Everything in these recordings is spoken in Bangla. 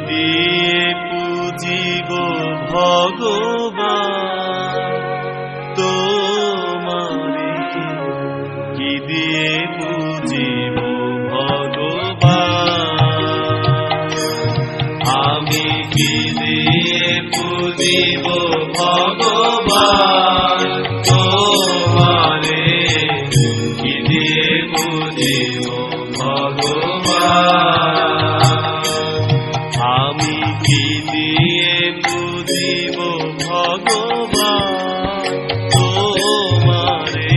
দিয়ে পুজিব ভগবান তোমারে, কি দিয়ে পুজিব ভগবান। আমি কি দিয়ে পুজিব ভগবান তোমারে, কি দিয়ে পুজিব ভগবান। আমি কি দিয়ে পুজিব ভগবান তোমারে,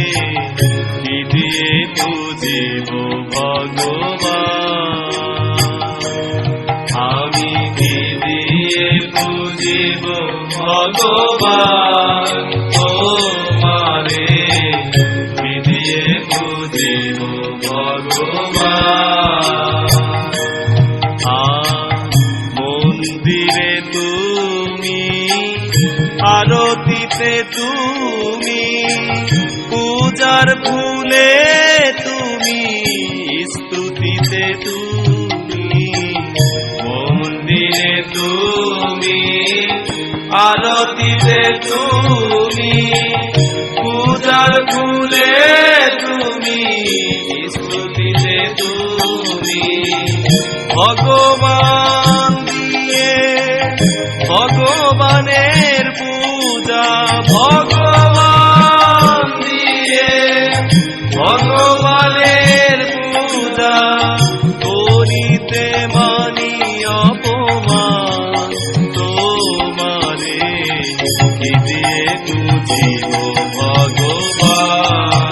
কি দিয়ে পুজিব ভগবান। আমি কি দিয়ে পুজিব ভগবান তোমারে, কি দিয়ে পুজিব ভগবান। মন্দিরে তুমি, আরতিতে তুমি, পূজার ফুলে তুমি, স্তুতিতে তুমি। মন্দিরে তুমি, আরতিতে তুমি, পূজার ফুলে তুমি, স্তুতিতে তুমি। ভগবান দিয়ে ভগবানের পূজা, ভগবান দিয়ে ভগবানের পূজা, করিতে মানি অপমান তোমারে, কি দিয়ে পুজিব ভগবান।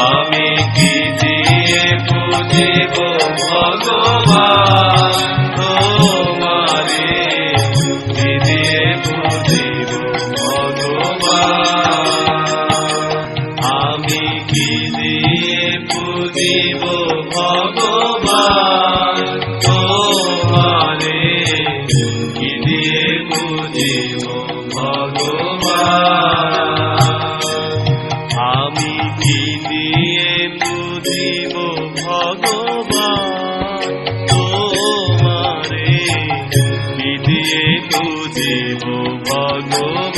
আমি কি দিয়ে পুজিব ভগবান তোমারে, কি দিয়ে পুজিব ভগবান। আমি কি দিয়ে পুজিব ভগবান তোমারে, কি দিয়ে পুজিব ভগবান। আমি কি দিয়ে পুজিব ভগবান তোমারে, কি দিয়ে পুজিব ভগবান।